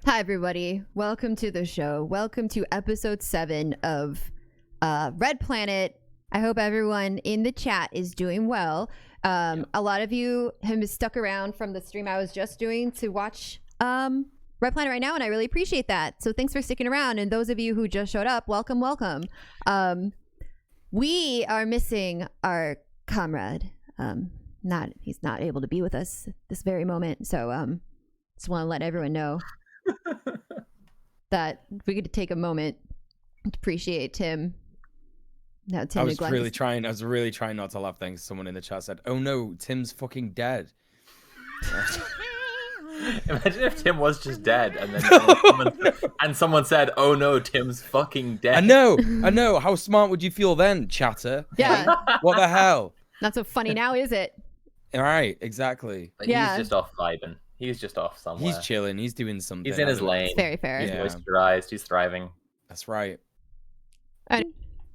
Hi, everybody. Welcome to the show. Welcome to episode 7 of Red Planet. I hope everyone in the chat is doing well. A lot of you have stuck around from the stream I was just doing to watch Red Planet right now, and I really appreciate that. So thanks for sticking around. And those of you who just showed up, welcome, welcome. We are missing our comrade. He's not able to be with us this very moment. So just want to let everyone know that we could take a moment to appreciate Tim. No, Tim. I was really trying not to laugh. Thanks. Someone in the chat said, "Oh no, Tim's fucking dead." Imagine if Tim was just dead, and then someone said, "Oh no, Tim's fucking dead." I know. How smart would you feel then, chatter? Yeah. Hey, what the hell? Not so funny now, is it? All right, exactly. But Yeah. He's just off vibing. He's just off somewhere. He's chilling. He's doing something. He's in his lane. It's very fair. He's Yeah. moisturized. He's thriving. That's right. I-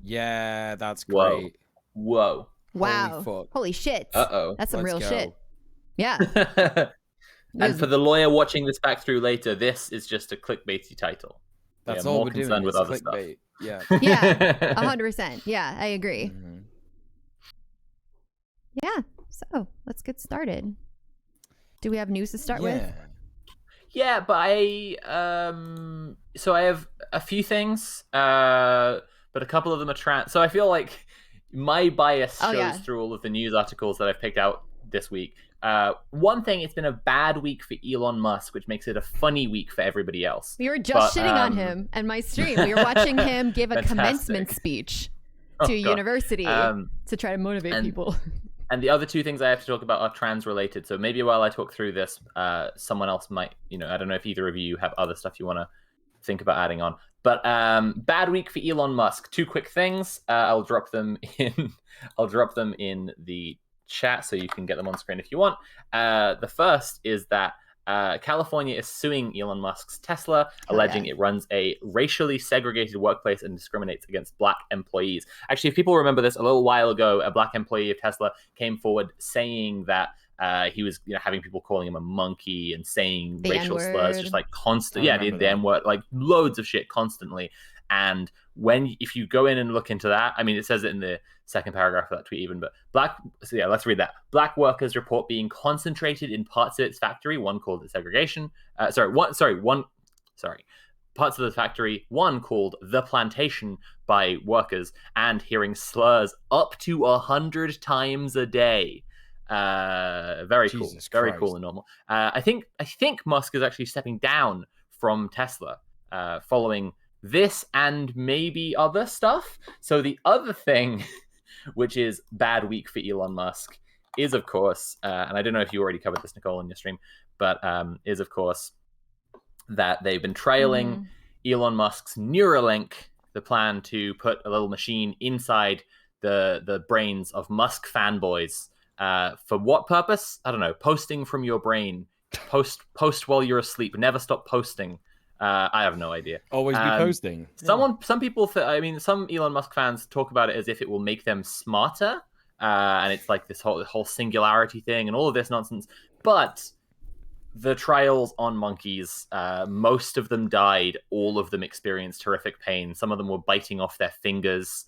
Yeah, that's Whoa. great. Whoa. Wow. fuck. Holy shit. Uh-oh. That's some Let's real go. shit. Yeah. And for the lawyer watching this back through later, this is just a clickbaity title. That's We are all more we're doing. concerned with is other stuff. clickbait. Yeah. Yeah. 100%. Yeah, I agree. Mhm. Yeah. So let's get started. Do we have news to start with? Yeah, but I have a few things, but a couple of them are so I feel like my bias shows through all of the news articles that I've picked out this week. One thing, it's been a bad week for Elon Musk, which makes it a funny week for everybody else. We were just shitting on him and my stream. We were watching him give a commencement speech to a university to try to motivate people. And the other two things I have to talk about are trans related. So maybe while I talk through this, someone else might, I don't know if either of you have other stuff you want to think about adding on. But bad week for Elon Musk. Two quick things. I'll drop them in the chat so you can get them on screen if you want. The first is that California is suing Elon Musk's Tesla, alleging it runs a racially segregated workplace and discriminates against black employees. Actually, if people remember this, a little while ago, a black employee of Tesla came forward saying that he was having people calling him a monkey and saying The racial N-word. slurs, just like constant. Yeah, the that. N-word, like loads of shit constantly. And if you go in and look into that, I mean, it says it in the second paragraph of that tweet even, but let's read that. Black workers report being concentrated in parts of its factory, one called segregation. Parts of the factory, one called the plantation by workers, and hearing slurs up to 100 times a day. Very cool. Very cool and normal. I think Musk is actually stepping down from Tesla following this and maybe other stuff. So the other thing, which is bad week for Elon Musk, is of course, and I don't know if you already covered this, Nicole, in your stream, but is of course that they've been trailing Elon Musk's Neuralink, the plan to put a little machine inside the brains of Musk fanboys. For what purpose? I don't know. Posting from your brain. Post while you're asleep. Never stop posting. I have no idea. Always be posting. Some people, some Elon Musk fans talk about it as if it will make them smarter, and it's like this whole singularity thing and all of this nonsense. But the trials on monkeys, most of them died. All of them experienced horrific pain. Some of them were biting off their fingers.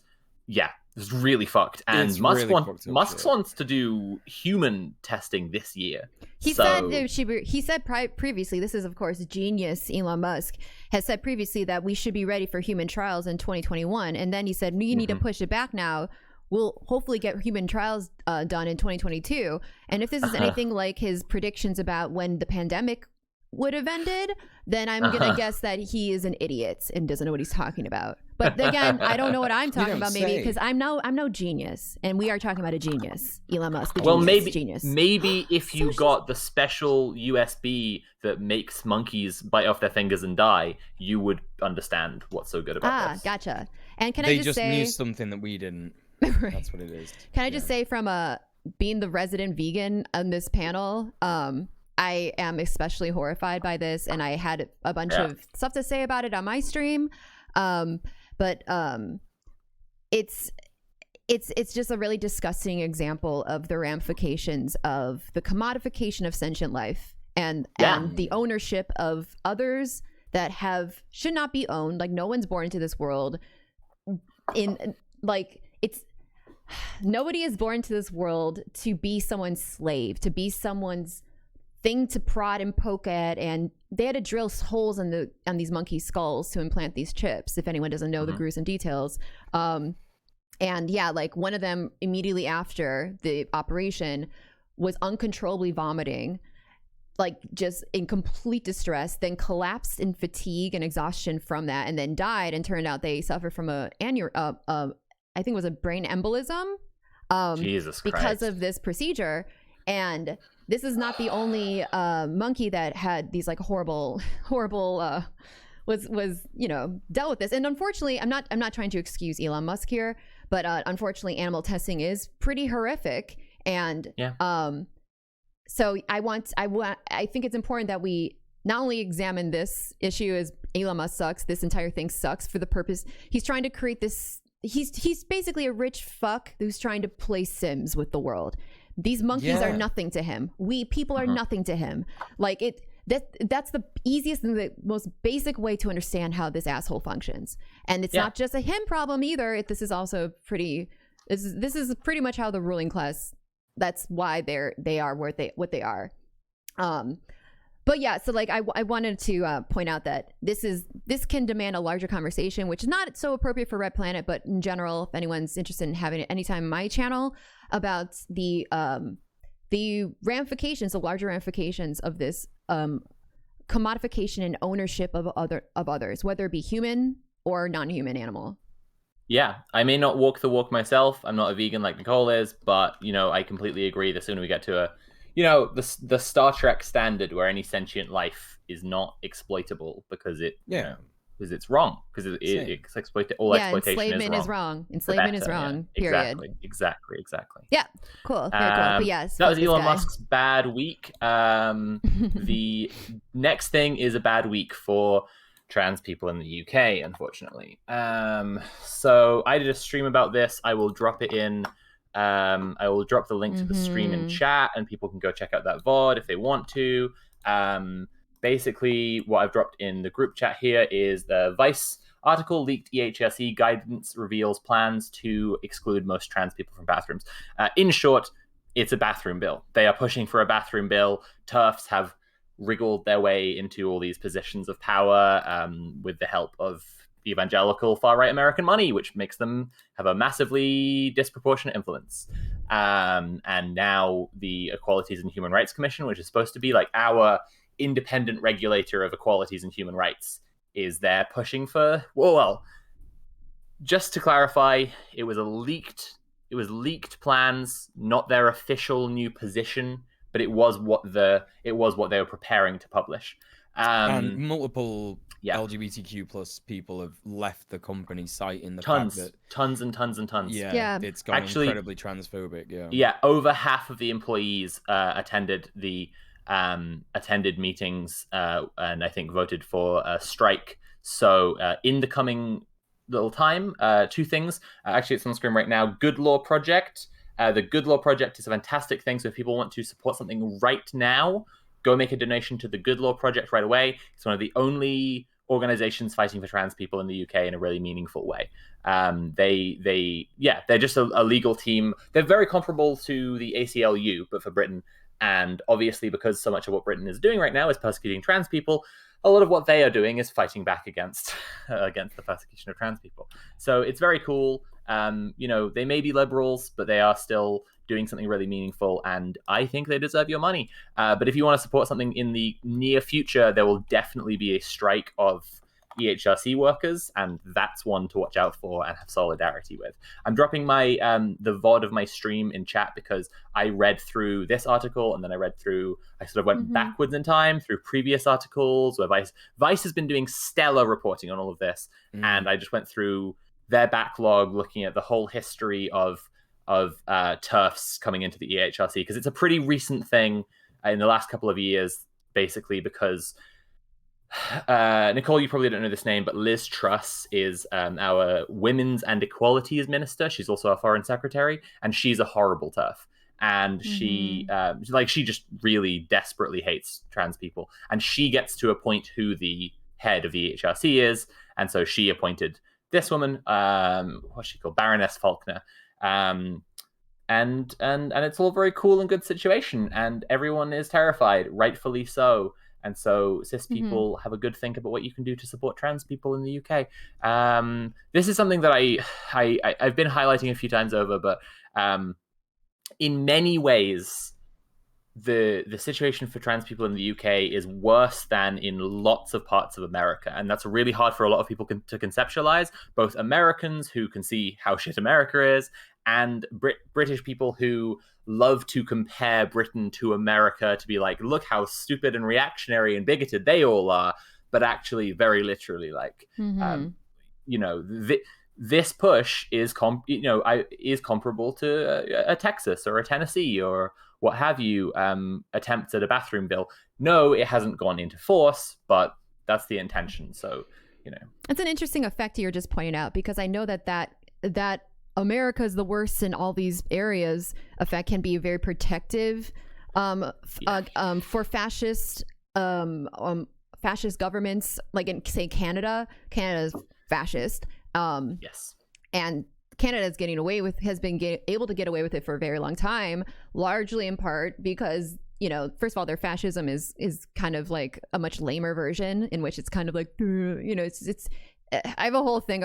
Yeah, it's really fucked. And Musk wants to do human testing this year. He said previously, this is of course genius Elon Musk, has said previously that we should be ready for human trials in 2021. And then he said, you need to push it back now. We'll hopefully get human trials done in 2022. And if this is anything like his predictions about when the pandemic would have ended, then I'm going to guess that he is an idiot and doesn't know what he's talking about. But again, I don't know what I'm talking about, maybe because I'm no genius, and we are talking about a genius, Elon Musk. Maybe if you got the special USB that makes monkeys bite off their fingers and die, you would understand what's so good about this. Gotcha. And They just knew something that we didn't. Right. That's what it is. Can I just say, from being the resident vegan on this panel, I am especially horrified by this, and I had a bunch of stuff to say about it on my stream. But it's just a really disgusting example of the ramifications of the commodification of sentient life and the ownership of others that should not be owned. Like, no one's born into this world nobody is born into this world to be someone's slave, to be someone's thing to prod and poke at. And they had to drill holes on these monkey skulls to implant these chips, if anyone doesn't know the gruesome details. And yeah, like, one of them immediately after the operation was uncontrollably vomiting, like just in complete distress, then collapsed in fatigue and exhaustion from that, and then died. And turned out they suffered from I think it was a brain embolism, Jesus Christ, because of this procedure. And this is not the only monkey that had these like horrible was dealt with this. And unfortunately, I'm not trying to excuse Elon Musk here, but unfortunately, animal testing is pretty horrific. And so I think it's important that we not only examine this issue as Elon Musk sucks, this entire thing sucks, for the purpose he's trying to create this. He's basically a rich fuck who's trying to play Sims with the world. These monkeys are nothing to him. We people are nothing to him. Like, that's the easiest and the most basic way to understand how this asshole functions. And it's not just a him problem either. This is also this is pretty much how the ruling class. That's why they are what they are. But yeah, so like I wanted to point out that this can demand a larger conversation, which is not so appropriate for Red Planet, but in general, if anyone's interested in having it anytime on my channel, about the ramifications, the larger ramifications of this commodification and ownership of others, whether it be human or non-human animal. Yeah, I may not walk the walk myself. I'm not a vegan like Nicole is, but I completely agree. The sooner we get to the Star Trek standard where any sentient life is not exploitable because because it's wrong, because it's exploitation enslavement is wrong. Enslavement is wrong. Period. Exactly. Yeah, cool. Very cool. But yes, that was Elon Musk's bad week. The next thing is a bad week for trans people in the UK, unfortunately. So I did a stream about this. I will drop it in. I will drop the link to the stream in chat, and people can go check out that VOD if they want to. Basically, what I've dropped in the group chat here is the Vice article: leaked EHSE guidance reveals plans to exclude most trans people from bathrooms. In short, it's a bathroom bill. They are pushing for a bathroom bill. TERFs have wriggled their way into all these positions of power with the help of evangelical far-right American money, which makes them have a massively disproportionate influence. And now the Equalities and Human Rights Commission, which is supposed to be like our independent regulator of equalities and human rights, is there pushing for, well, just to clarify, it was leaked plans, not their official new position, but it was what they were preparing to publish. And multiple LGBTQ plus people have left the company, citing the fact that tons and tons. Yeah, it's gone incredibly transphobic. Over half of the employees attended meetings and I think voted for a strike. So in the coming little time, two things. Actually, it's on the screen right now. Good Law Project. The Good Law Project is a fantastic thing. So if people want to support something right now, go make a donation to the Good Law Project right away. It's one of the only organizations fighting for trans people in the UK in a really meaningful way. They're just a legal team. They're very comparable to the ACLU, but for Britain. And obviously, because so much of what Britain is doing right now is persecuting trans people, a lot of what they are doing is fighting back against the persecution of trans people. So it's very cool. They may be liberals, but they are still doing something really meaningful, and I think they deserve your money. But if you want to support something in the near future, there will definitely be a strike of EHRC workers, and that's one to watch out for and have solidarity with. I'm dropping my the VOD of my stream in chat because I read through this article, and then I sort of went backwards in time through previous articles where Vice has been doing stellar reporting on all of this, and I just went through their backlog, looking at the whole history of TERFs coming into the EHRC, because it's a pretty recent thing in the last couple of years, basically because Nicole, you probably don't know this name, but Liz Truss is our Women's and Equalities Minister. She's also our Foreign Secretary, and she's a horrible TERF. And she just really desperately hates trans people, and she gets to appoint who the head of the HRC is. And so she appointed this woman, what's she called, Baroness Faulkner, and it's all very cool and good situation, and everyone is terrified, rightfully so. And so cis people have a good think about what you can do to support trans people in the UK. This is something that I've been highlighting a few times over, but in many ways, the situation for trans people in the UK is worse than in lots of parts of America. And that's really hard for a lot of people to conceptualize, both Americans who can see how shit America is, and British people who love to compare Britain to America to be like, look how stupid and reactionary and bigoted they all are. But actually, very literally, like, this push is comparable to a Texas or a Tennessee or what have you, attempts at a bathroom bill. No, it hasn't gone into force, but that's the intention. So, it's an interesting effect you're just pointing out, because I know that America's the worst in all these areas effect can be very protective for fascist governments, like in, say, Canada's fascist. Yes. And Canada is has been able to get away with it for a very long time, largely in part because, first of all, their fascism is kind of like a much lamer version, in which it's kind of like, it's I have a whole thing.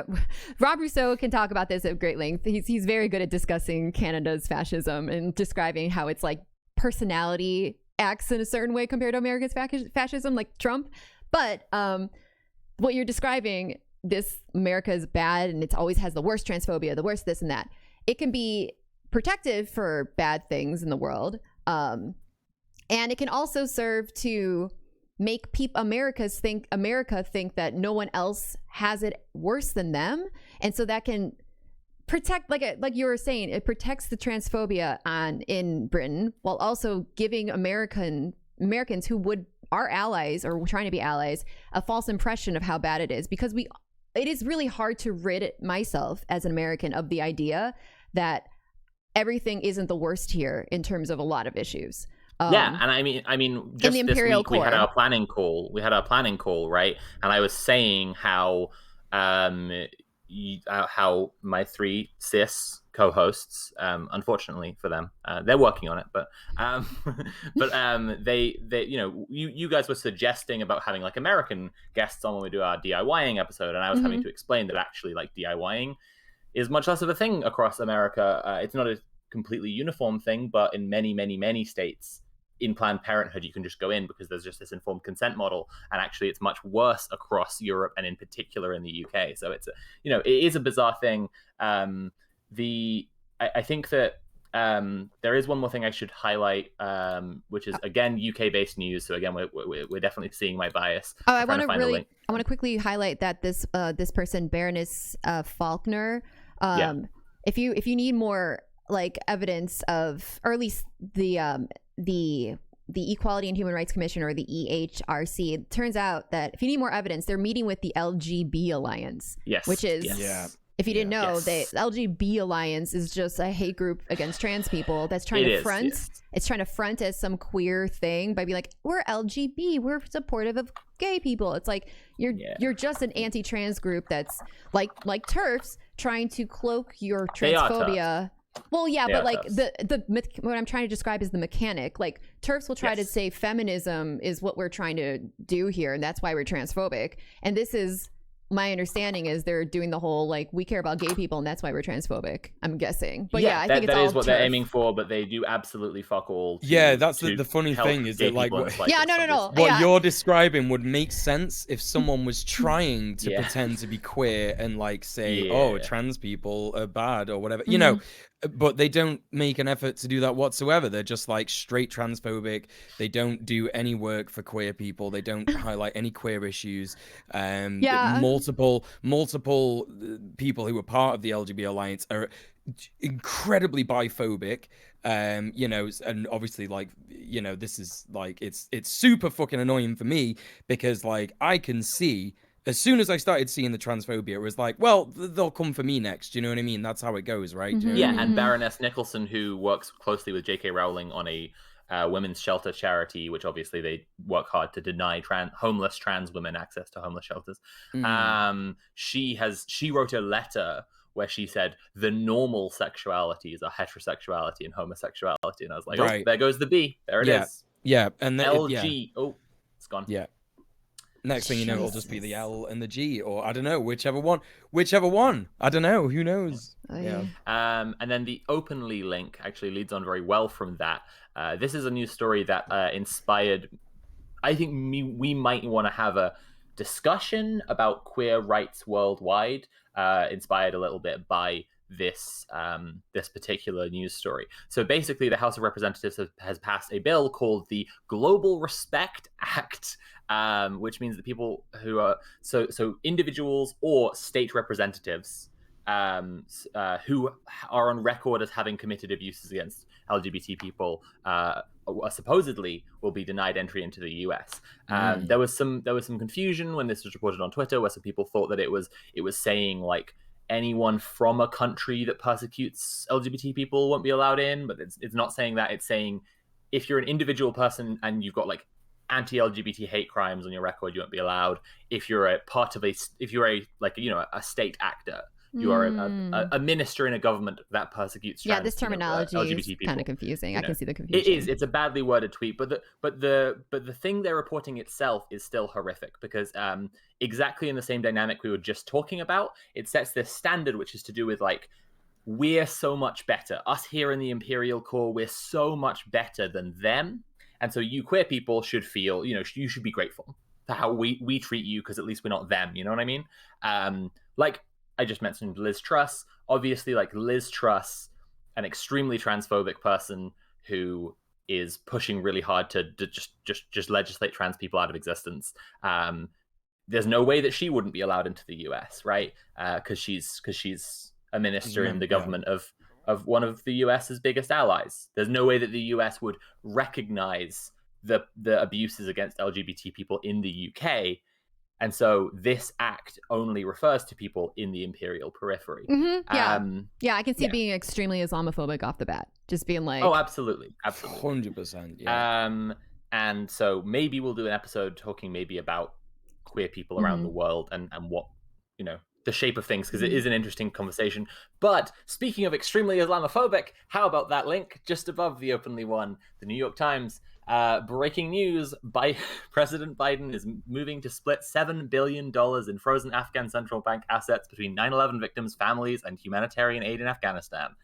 Rob Rousseau can talk about this at great length. He's very good at discussing Canada's fascism and describing how it's like personality acts in a certain way compared to America's fascism, like Trump. But what you're describing, this America is bad and it always has the worst transphobia, the worst this and that. It can be protective for bad things in the world. And it can also serve to make America think that no one else has it worse than them. And so that can protect, like you were saying, it protects the transphobia in Britain, while also giving Americans who are allies or trying to be allies a false impression of how bad it is, because it is really hard to rid myself as an American of the idea that everything isn't the worst here in terms of a lot of issues. Yeah, and I mean, just in the this Imperial week Core. we had our planning call. Right? And I was saying how my 3 cis co-hosts, unfortunately for them, they're working on it, but they you guys were suggesting about having like American guests on when we do our DIYing episode, and I was having to explain that actually, like, DIYing is much less of a thing across America. It's not a completely uniform thing, but in many states, in Planned Parenthood, you can just go in because there's just this informed consent model, and actually it's much worse across Europe and in particular in the UK. So it's it is a bizarre thing. I think that there is one more thing I should highlight, which is again UK-based news. So again, we're definitely seeing my bias. Oh, I want to quickly highlight that this person, Baroness Faulkner. If you need more like evidence of, or at least the Equality and Human Rights Commission, or the EHRC, it turns out that if you need more evidence, they're meeting with the LGB Alliance. Yes. Which is, if you didn't know, the LGB Alliance is just a hate group against trans people that's trying to front. Yes. It's trying to front as some queer thing by being like, we're LGB, we're supportive of gay people. It's like you're just an anti-trans group that's like TERFs trying to cloak your transphobia. Well, yeah, but like what I'm trying to describe is the mechanic. Like TERFs will try to say feminism is what we're trying to do here, and that's why we're transphobic. And this is, my understanding is, they're doing the whole like, we care about gay people and that's why we're transphobic, I'm guessing. But I think it's all is what they're aiming for, but they do absolutely fuck all. That's the funny thing is that like what you're describing would make sense if someone was trying to pretend to be queer and like say, oh, trans people are bad or whatever, you know. But they don't make an effort to do that whatsoever. They're just like straight transphobic. They don't do any work for queer people. They don't highlight any queer issues. Multiple people who are part of the LGBT Alliance are incredibly biphobic. And obviously, like, this is like, it's super fucking annoying for me because like I can see, as soon as I started seeing the transphobia, it was like, well, they'll come for me next. You know what I mean? That's how it goes, right? And Baroness Nicholson, who works closely with J.K. Rowling on a women's shelter charity, which obviously they work hard to deny homeless trans women access to homeless shelters. She wrote a letter where she said the normal sexualities are heterosexuality and homosexuality, and I was like, oh, there goes the B. There it is. Yeah, and LG. Oh, it's gone. Yeah. Next thing you know, it'll just be the L and the G, or I don't know, whichever one. I don't know. Who knows? Yeah. And then the openly link actually leads on very well from that. This is a news story that inspired. I think we might want to have a discussion about queer rights worldwide, inspired a little bit by this particular news story. So basically, the House of Representatives has passed a bill called the Global Respect Act, which means that people who are so individuals or state representatives who are on record as having committed abuses against LGBT people supposedly will be denied entry into the US. There was some confusion when this was reported on Twitter, where some people thought that it was saying like anyone from a country that persecutes LGBT people won't be allowed in, but it's not saying that. It's saying if you're an individual person and you've got like anti-LGBT hate crimes on your record, you won't be allowed. If you're a state actor, you are a minister in a government that persecutes trans, this terminology LGBT is kind of confusing. I can see the confusion. It is. It's a badly worded tweet, but the thing they're reporting itself is still horrific, because exactly in the same dynamic we were just talking about, it sets this standard, which is to do with like, we're so much better. Us here in the Imperial Core, we're so much better than them. And so you queer people should feel, you should be grateful for how we treat you, because at least we're not them. You know what I mean? Like I just mentioned Liz Truss. Obviously, like Liz Truss, an extremely transphobic person who is pushing really hard to just legislate trans people out of existence. There's no way that she wouldn't be allowed into the US, right? Because she's a minister in the government of one of the US's biggest allies. There's no way that the US would recognize the abuses against LGBT people in the UK. And so this act only refers to people in the imperial periphery. Yeah, I can see it being extremely Islamophobic off the bat. Just being like... Oh, absolutely. 100%, yeah. And so maybe we'll do an episode talking maybe about queer people around the world and what, the shape of things, because it is an interesting conversation. But speaking of extremely Islamophobic, how about that link just above the openly one? The New York Times, breaking news, President Biden is moving to split $7 billion in frozen Afghan central bank assets between 9/11 victims' families and humanitarian aid in Afghanistan.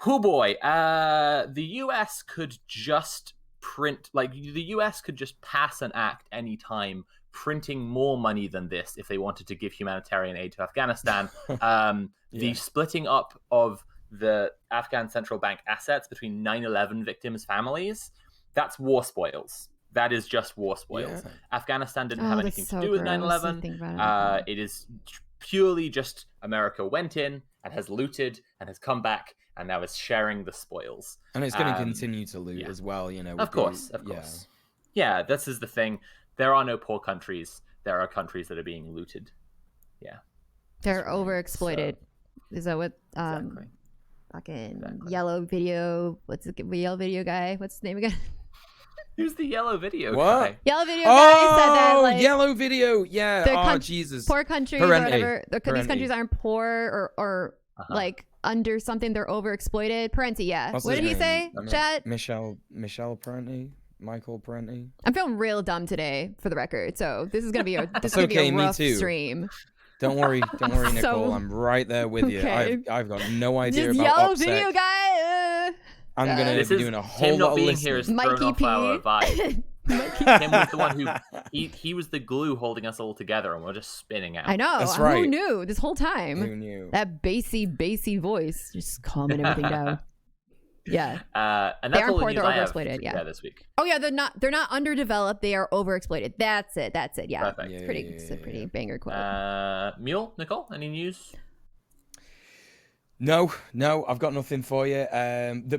Oh boy, the US could just pass an act anytime printing more money than this if they wanted to give humanitarian aid to Afghanistan. The splitting up of the Afghan central bank assets between 9/11 victims' families, that's war spoils. That is just war spoils. Yeah. Afghanistan didn't have anything to do with 9/11. It is purely just America went in and has looted and has come back and now is sharing the spoils. And it's going to continue to loot as well, Of course. Yeah, this is the thing. There are no poor countries. There are countries that are being looted. Yeah. They're overexploited. Is that what fucking yellow video, what's the yellow video guy? What's his name again? Who's the yellow video guy? Yellow video guy said that, like, yellow video. Yeah. Jesus. Poor countries or whatever. These countries aren't poor or like under something. They're overexploited. Parenti, yeah. What did he say, Chad? Michelle Parenti. Michael Parenti. I'm feeling real dumb today, for the record. So this is gonna be a rough stream. Don't worry, Nicole. I'm right there with you. I've got no idea just about yellow OPSEC. Video guy. I'm gonna be doing a whole lot of being listening. Here is thrown off our vibe. Tim was the one who he was the glue holding us all together, and we're just spinning out. I know. That's right. Who knew this whole time? Who knew? That bassy voice just calming everything down. Yeah, and that's all the news they're I have overexploited. This week. Oh yeah, they're not underdeveloped. They are overexploited. That's it. Yeah, perfect. It's a pretty banger quote. Muel, Nicole, any news? No, I've got nothing for you.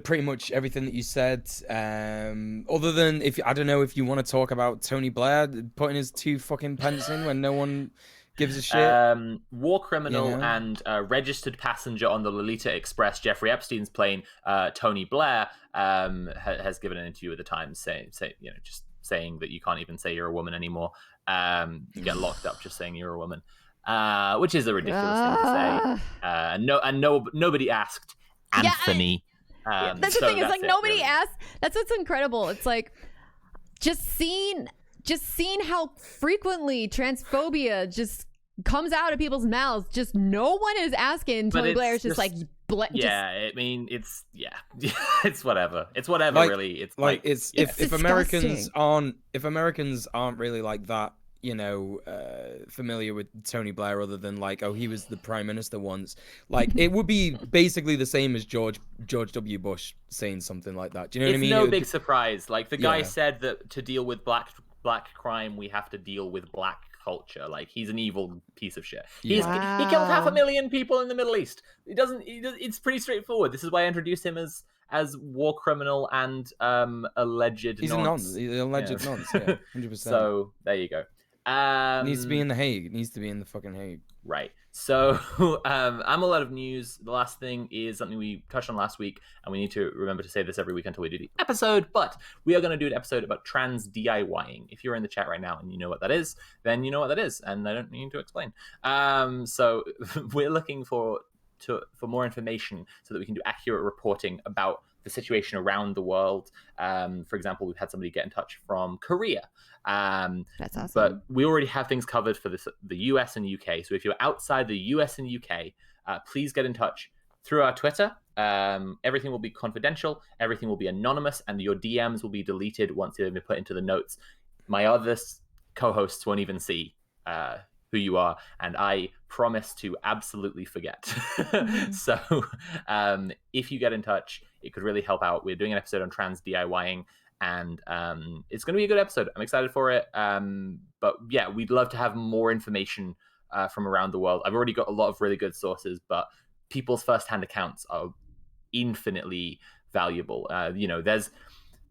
Pretty much everything that you said. Other than I don't know if you want to talk about Tony Blair putting his 2 fucking pence in when no one gives a shit. War criminal and registered passenger on the Lolita Express, Jeffrey Epstein's plane, Tony Blair, has given an interview at the Times just saying that you can't even say you're a woman anymore. You get locked up just saying you're a woman, which is a ridiculous thing to say. Nobody asked Anthony. That's the thing. It's like nobody really asked. That's what's incredible. It's like just seeing how frequently transphobia just comes out of people's mouths. Just no one is asking. Tony Blair's just like. I mean, it's it's whatever. It's whatever, really. It's like it's if Americans aren't really like that, familiar with Tony Blair, other than like, oh, he was the prime minister once. Like, it would be basically the same as George W. Bush saying something like that. Do you know what I mean? It's no big surprise. Like, the guy said that to deal with black crime, we have to deal with black culture. Like, he's an evil piece of shit. He killed 500,000 people in the Middle East. It's pretty straightforward. This is why I introduced him as war criminal and alleged He's nonce. He's an alleged nonce, 100%. So there you go. Needs to be in the Hague. It needs to be in the fucking Hague. Right. So I'm a lot of news. The last thing is something we touched on last week, and we need to remember to say this every week until we do the episode, but we are going to do an episode about trans DIYing. If you're in the chat right now and you know what that is, then you know what that is, and I don't need to explain. So we're looking for more information so that we can do accurate reporting about the situation around the world. For example, we've had somebody get in touch from Korea. That's awesome. But we already have things covered for the US and UK. So if you're outside the US and UK, please get in touch through our Twitter. Everything will be confidential. Everything will be anonymous, and your DMs will be deleted once they've been put into the notes. My other co-hosts won't even see who you are, and I promise to absolutely forget. So if you get in touch, it could really help out. We're doing an episode on trans DIYing, and it's going to be a good episode. I'm excited for it. But yeah, we'd love to have more information from around the world. I've already got a lot of really good sources, but people's firsthand accounts are infinitely valuable. There's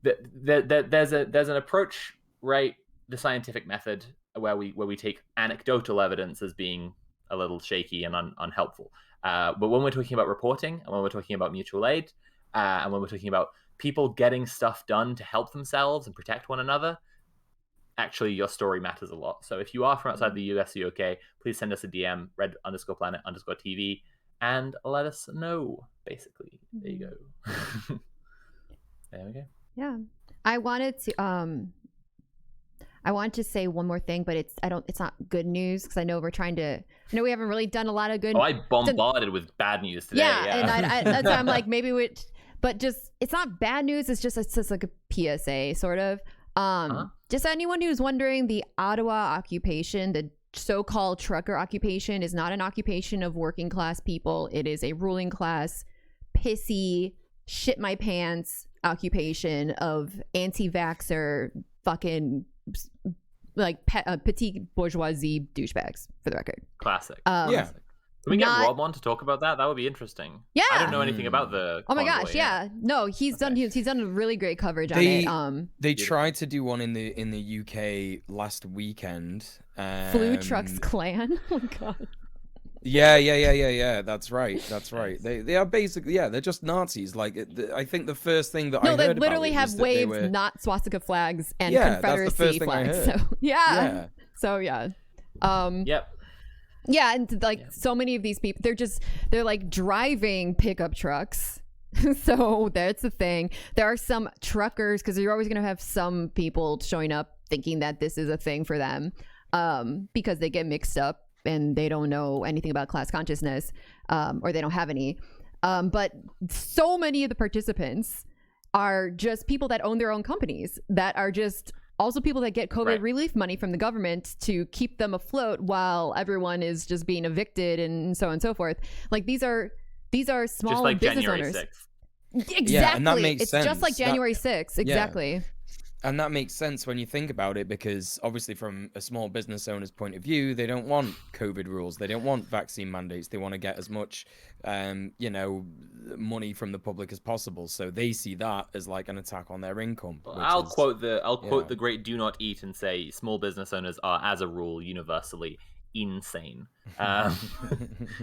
an approach, right? The scientific method, where we take anecdotal evidence as being a little shaky and unhelpful. But when we're talking about reporting, and when we're talking about mutual aid, and when we're talking about people getting stuff done to help themselves and protect one another, actually your story matters a lot. So if you are from outside the US or UK, please send us a DM, red_planet_TV, and let us know, basically. There you go. There we go. Yeah. I wanted to say one more thing, but it's not good news, because I know we haven't really done a lot of good. Oh, I bombarded with bad news today. Yeah. And that's why I'm like, maybe but just, it's not bad news. It's just like a PSA sort of. Just anyone who's wondering, the Ottawa occupation, the so-called trucker occupation, is not an occupation of working class people. It is a ruling class, pissy, shit my pants occupation of anti-vaxxer, fucking like petite bourgeoisie douchebags, for the record. Classic. Yeah. Can we get Rob on to talk about that? That would be interesting. Yeah. I don't know anything about the Oh my gosh, yeah. No, he's done a really great coverage on it. They tried to do one in the UK last weekend. Flew Trucks Clan. Oh my god. Yeah. That's right. They are basically, they're just Nazis. Like, I think the first thing that I heard they about literally have waved not swastika flags and Confederacy flags. So Yep. Yeah, and like so many of these people, they're like driving pickup trucks. So that's the thing. There are some truckers, because you're always going to have some people showing up thinking that this is a thing for them, because they get mixed up and they don't know anything about class consciousness, or they don't have any. But so many of the participants are just people that own their own companies, that are just also people that get COVID relief money from the government to keep them afloat while everyone is just being evicted and so on and so forth. Like, these are small just like business January owners. 6th. Exactly. Yeah, and that makes sense. Just like January 6th. Exactly. Yeah. And that makes sense when you think about it, because obviously from a small business owner's point of view, they don't want COVID rules. They don't want vaccine mandates. They want to get as much, money from the public as possible. So they see that as like an attack on their income. I'll quote the great Do Not Eat and say small business owners are, as a rule, universally insane.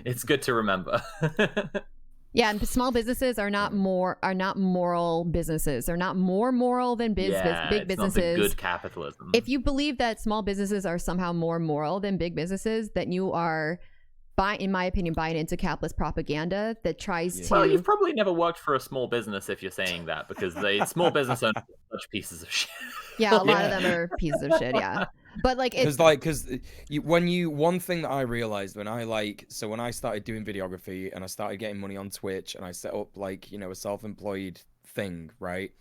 It's good to remember. Yeah, and small businesses are not moral businesses. They're not more moral than big businesses. Not the good capitalism. If you believe that small businesses are somehow more moral than big businesses, then you are, in my opinion, buying into capitalist propaganda that tries to... Well, you've probably never worked for a small business if you're saying that, because small business owners are such pieces of shit. Yeah, a lot of them are pieces of shit, yeah. But like, it's one thing that I realized when I started doing videography and I started getting money on Twitch and I set up like, a self-employed thing, right?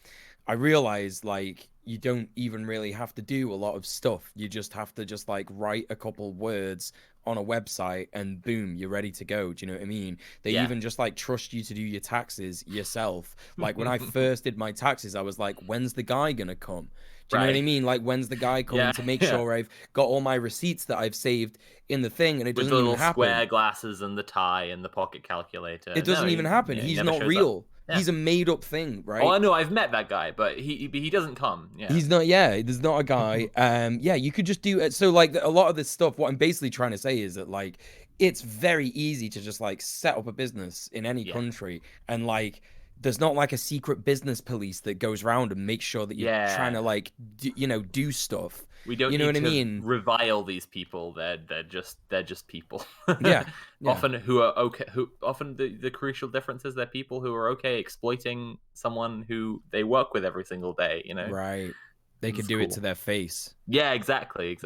I realized like you don't even really have to do a lot of stuff. You just have to just like write a couple words on a website and boom, you're ready to go. Do you know what I mean? They even just like trust you to do your taxes yourself. Like when I first did my taxes, I was like, when's the guy gonna come? Do you know what I mean? Like, when's the guy coming to make sure I've got all my receipts that I've saved in the thing? And it doesn't even happen. With the little square glasses and the tie and the pocket calculator. It doesn't even happen. He's not real. Yeah. He's a made-up thing, right? Oh, I know. I've met that guy, but he doesn't come. Yeah. He's not. Yeah, there's not a guy. You could just do it. So, like, a lot of this stuff. What I'm basically trying to say is that, like, it's very easy to just like set up a business in any country, and like, there's not like a secret business police that goes around and makes sure that you're trying to like, do stuff. We don't need to revile these people. They're just people. Yeah. Often who are okay. Often the crucial difference is they're people who are okay exploiting someone who they work with every single day. Right. They could do it to their face. Yeah. Exactly.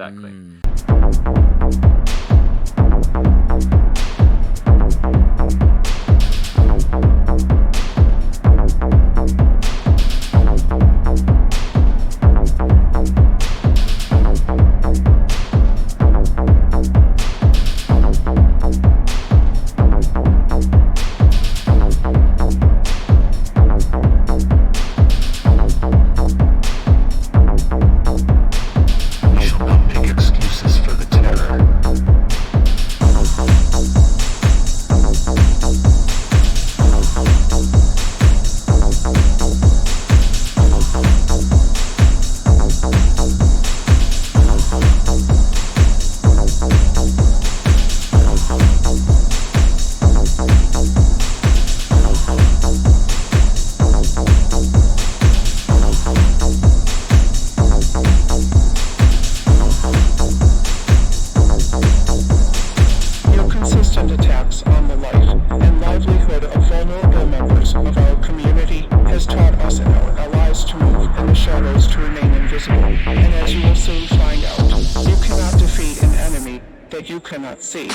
And as you will soon find out, you cannot defeat an enemy that you cannot see.